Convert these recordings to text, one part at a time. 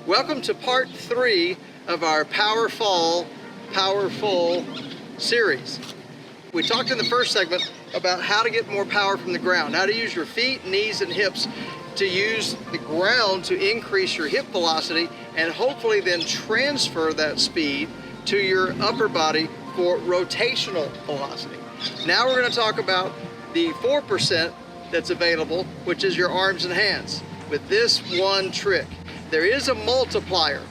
Welcome to part 3 of our Powerful series. We talked in the first segment about how to get more power from the ground, how to use your feet, knees, and hips to use the ground to increase your hip velocity and hopefully then transfer that speed to your upper body for rotational velocity. Now we're going to talk about the 4% that's available, which is your arms and hands, with this one trick. There is a multiplier.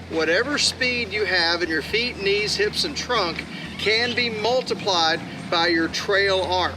Whatever speed you have in your feet, knees, hips, and trunk can be multiplied by your trail arm.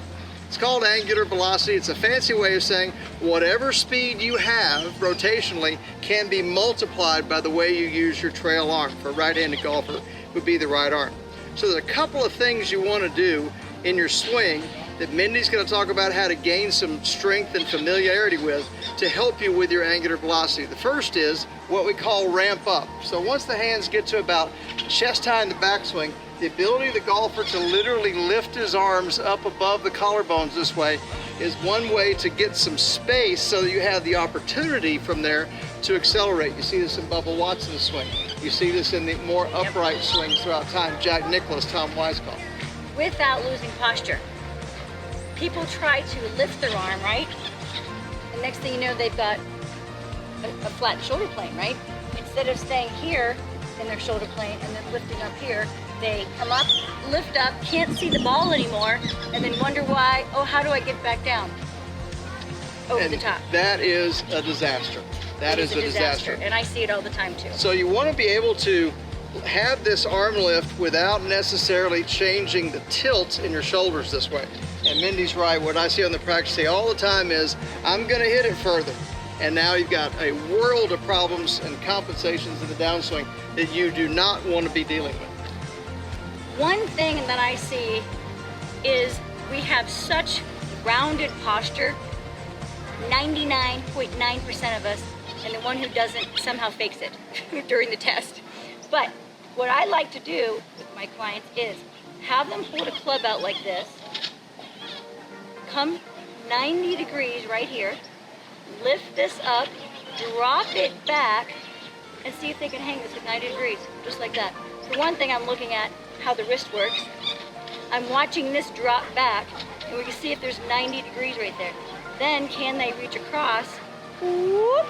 It's called angular velocity. It's a fancy way of saying whatever speed you have rotationally can be multiplied by the way you use your trail arm. For a right-handed golfer, would be the right arm. So there's a couple of things you want to do in your swing that Mindy's going to talk about how to gain some strength and familiarity with to help you with your angular velocity. The first is what we call ramp up. So once the hands get to about chest high in the backswing, the ability of the golfer to literally lift his arms up above the collarbones this way is one way to get some space so that you have the opportunity from there to accelerate. You see this in Bubba Watson's swing. You see this in the more upright swings throughout time. Jack Nicklaus, Tom Weisskopf. Without losing posture. People try to lift their arm, right? The next thing you know, they've got a flat shoulder plane, right? Instead of staying here in their shoulder plane and then lifting up here, they come up, lift up, can't see the ball anymore, and then wonder why, oh, how do I get back down? Over the top. That is a disaster. That is a disaster. And I see it all the time too. So you want to be able to have this arm lift without necessarily changing the tilt in your shoulders this way. And Mindy's right. What I see on the practice tee all the time is, I'm going to hit it further. And now you've got a world of problems and compensations in the downswing that you do not want to be dealing with. One thing that I see is we have such rounded posture, 99.9% of us, and the one who doesn't somehow fakes it during the test. But what I like to do with my clients is have them hold a club out like this, come 90 degrees right here, lift this up, drop it back, and see if they can hang this at 90 degrees, just like that. For one thing, I'm looking at how the wrist works. I'm watching this drop back, and we can see if there's 90 degrees right there. Then can they reach across, whoop,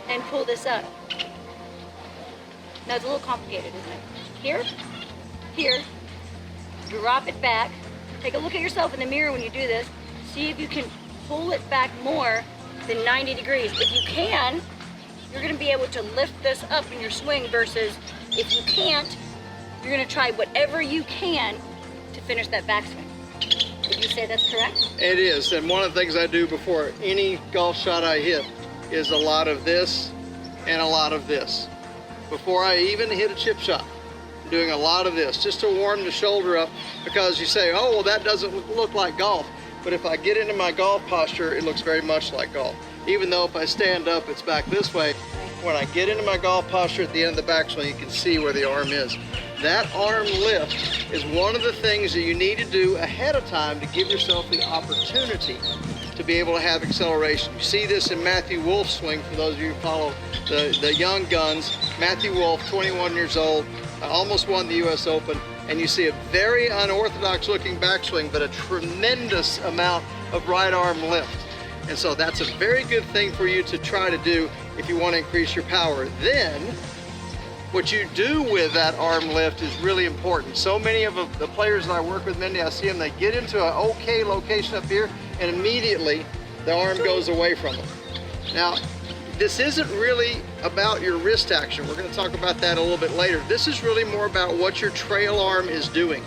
and pull this up? Now it's a little complicated, isn't it? Here, here, drop it back. Take a look at yourself in the mirror when you do this. See if you can pull it back more than 90 degrees. If you can, you're gonna be able to lift this up in your swing versus if you can't, you're gonna try whatever you can to finish that backswing. Would you say that's correct? It is, and one of the things I do before any golf shot I hit is a lot of this and a lot of this. Before I even hit a chip shot, I'm doing a lot of this just to warm the shoulder up, because you say, oh, well, that doesn't look like golf. But if I get into my golf posture, it looks very much like golf. Even though if I stand up, it's back this way. When I get into my golf posture at the end of the backswing, you can see where the arm is. That arm lift is one of the things that you need to do ahead of time to give yourself the opportunity to be able to have acceleration. You see this in Matthew Wolf's swing, for those of you who follow the young guns. Matthew Wolf, 21 years old, almost won the US Open, and you see a very unorthodox looking backswing, but a tremendous amount of right arm lift. And so that's a very good thing for you to try to do if you want to increase your power. Then, what you do with that arm lift is really important. So many of the players that I work with, Mindy, I see them, they get into an okay location up here, and immediately the arm goes away from them. Now, this isn't really about your wrist action. We're going to talk about that a little bit later. This is really more about what your trail arm is doing.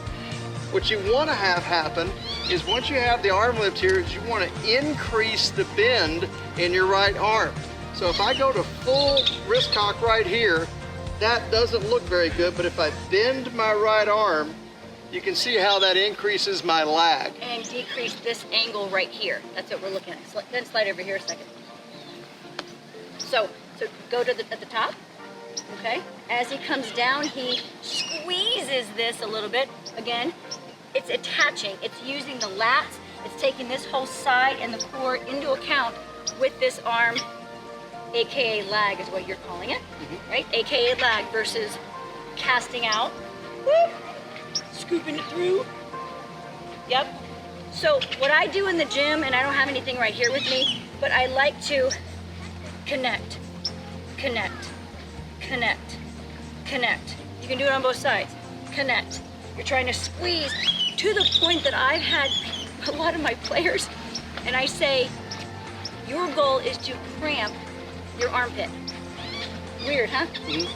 What you want to have happen is once you have the arm lift here, is you want to increase the bend in your right arm. So if I go to full wrist cock right here, that doesn't look very good, but if I bend my right arm, you can see how that increases my lag. And decrease this angle right here. That's what we're looking at. Then slide over here a second. So go to at the top, okay? As he comes down, he squeezes this a little bit. Again, it's attaching. It's using the lats. It's taking this whole side and the core into account with this arm AKA lag is what you're calling it, right? AKA lag versus casting out, woo, scooping it through. Yep. So what I do in the gym, and I don't have anything right here with me, but I like to connect, connect, connect, connect. You can do it on both sides. Connect. You're trying to squeeze to the point that I've had a lot of my players, and I say, your goal is to cramp your armpit. Weird, huh?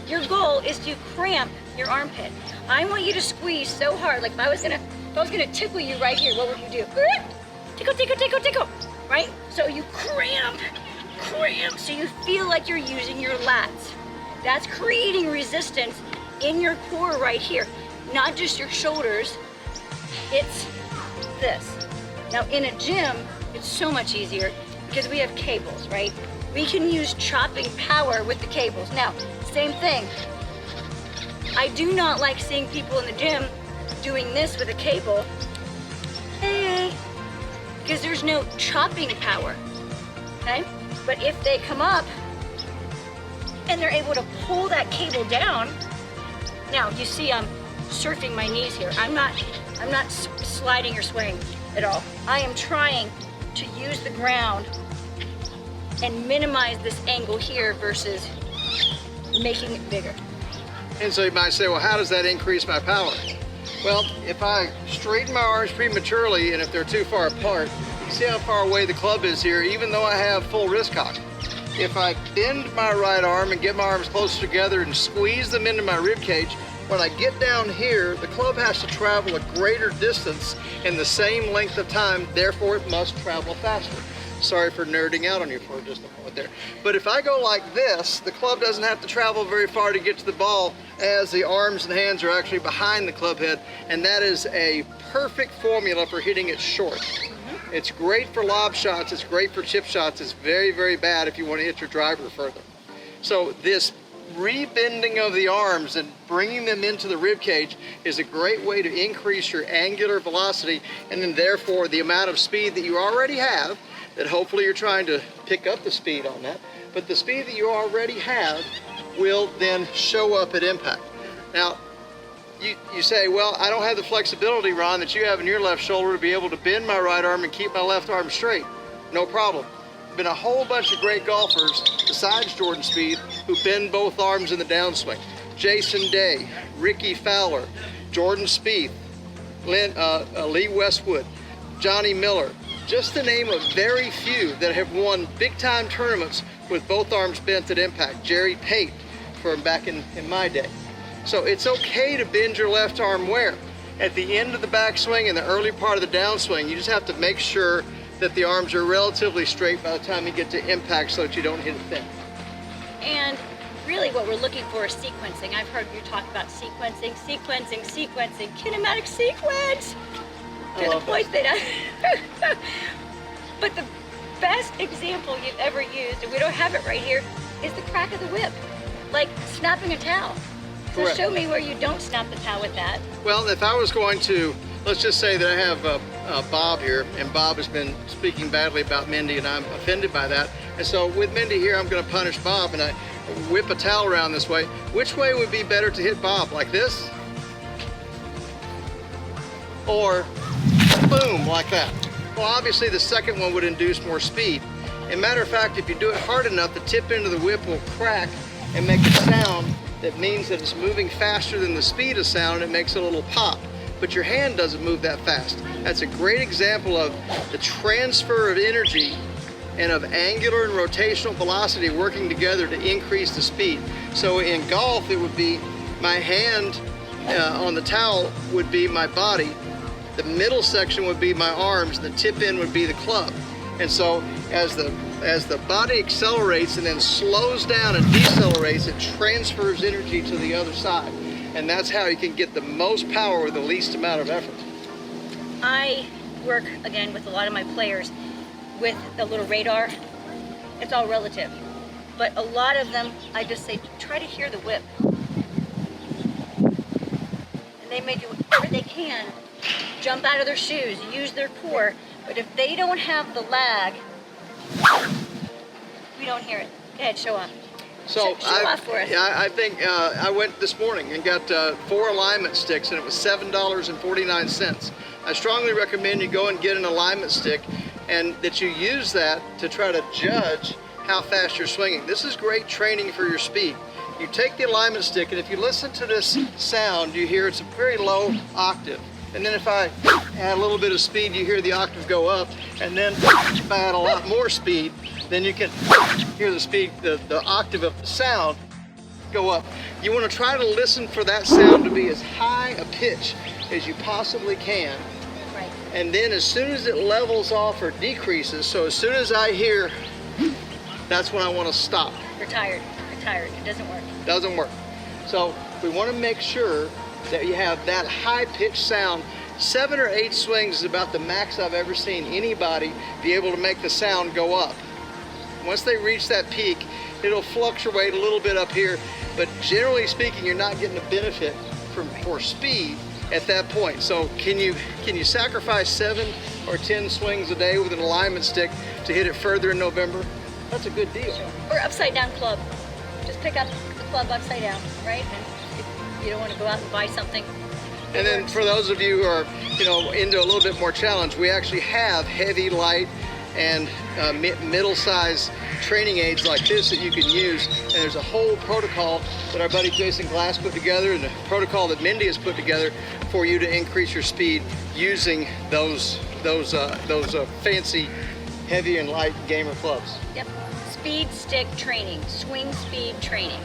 Your goal is to cramp your armpit. I want you to squeeze so hard. Like if I was gonna tickle you right here, what would you do? Tickle, tickle, tickle, tickle, right? So you cramp, so you feel like you're using your lats. That's creating resistance in your core right here, not just your shoulders. It's this. Now in a gym, it's so much easier because we have cables, right? We can use chopping power with the cables. Now, same thing. I do not like seeing people in the gym doing this with a cable, because there's no chopping power, okay? But if they come up and they're able to pull that cable down, now you see I'm surfing my knees here. I'm not sliding or swaying at all. I am trying to use the ground and minimize this angle here versus making it bigger. And so you might say, well, how does that increase my power? Well, if I straighten my arms prematurely and if they're too far apart, you see how far away the club is here, even though I have full wrist cock. If I bend my right arm and get my arms closer together and squeeze them into my rib cage, when I get down here, the club has to travel a greater distance in the same length of time, therefore it must travel faster. Sorry for nerding out on you for just a moment there. But if I go like this, the club doesn't have to travel very far to get to the ball, as the arms and hands are actually behind the club head, and that is a perfect formula for hitting it short. It's great for lob shots, it's great for chip shots, it's very, very bad if you want to hit your driver further. So this rebending of the arms and bringing them into the rib cage is a great way to increase your angular velocity, and then therefore the amount of speed that you already have, that hopefully you're trying to pick up the speed on that, but the speed that you already have will then show up at impact. Now, you say, well, I don't have the flexibility, Ron, that you have in your left shoulder to be able to bend my right arm and keep my left arm straight. No problem. Been a whole bunch of great golfers besides Jordan Spieth who bend both arms in the downswing. Jason Day, Ricky Fowler, Jordan Spieth, Lee Westwood, Johnny Miller, just to name a very few that have won big time tournaments with both arms bent at impact. Jerry Pate from back in my day. So it's okay to bend your left arm where? At the end of the backswing and the early part of the downswing, you just have to make sure that the arms are relatively straight by the time you get to impact so that you don't hit it thin. And really what we're looking for is sequencing. I've heard you talk about sequencing, kinematic sequence. To the point that but the best example you've ever used, and we don't have it right here, is the crack of the whip. Like snapping a towel. So Correct. show me where you don't snap the towel with that. Well, if I was going to, let's just say that I have Bob here, and Bob has been speaking badly about Mindi, and I'm offended by that. And so with Mindi here, I'm going to punish Bob, and I whip a towel around this way. Which way would be better to hit Bob? Like this? Or boom, like that? Well, obviously the second one would induce more speed. As a matter of fact, if you do it hard enough, the tip end of the whip will crack and make a sound that means that it's moving faster than the speed of sound, and it makes a little pop. But your hand doesn't move that fast. That's a great example of the transfer of energy and of angular and rotational velocity working together to increase the speed. So in golf, it would be my hand on the towel would be my body, the middle section would be my arms, the tip end would be the club. And so as the body accelerates and then slows down and decelerates, it transfers energy to the other side. And that's how you can get the most power with the least amount of effort. I work, again, with a lot of my players with the little radar. It's all relative. But a lot of them, I just say, try to hear the whip. And they may do whatever they can, jump out of their shoes, use their core. But if they don't have the lag, we don't hear it. ahead, show off. So Show off for us. Yeah, I think I went this morning and got 4 alignment sticks, and it was $7.49. I strongly recommend you go and get an alignment stick, and that you use that to try to judge how fast you're swinging. This is great training for your speed. You take the alignment stick, and if you listen to this sound, you hear it's a very low octave. And then if I add a little bit of speed, you hear the octave go up. And then if I add a lot more speed, then you can hear the speed, the octave of the sound go up. You want to try to listen for that sound to be as high a pitch as you possibly can. Right. And then as soon as it levels off or decreases, so as soon as I hear, that's when I want to stop. Retired. Retired. It doesn't work. Doesn't work. So we want to make sure that you have that high-pitched sound. 7 or 8 swings is about the max I've ever seen anybody be able to make the sound go up. Once they reach that peak, it'll fluctuate a little bit up here, but generally speaking, you're not getting a benefit for speed at that point. So can you sacrifice 7 or 10 swings a day with an alignment stick to hit it further in November? That's a good deal. Or upside down club. Just pick up the club upside down, right? And if you don't want to go out and buy something. And then for those of you who are, into a little bit more challenge, we actually have heavy, light, and middle-sized training aids like this that you can use. And there's a whole protocol that our buddy Jason Glass put together, and a protocol that Mindi has put together for you to increase your speed using those fancy, heavy and light gamer clubs. Yep. Speed stick training, swing speed training.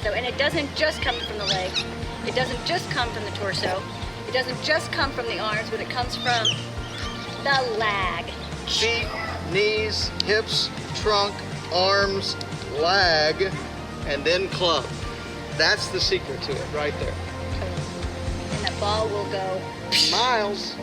So, and it doesn't just come from the legs. It doesn't just come from the torso. It doesn't just come from the arms, but it comes from the lag. Feet, knees, hips, trunk, arms, lag, and then club. That's the secret to it right there. And that ball will go miles.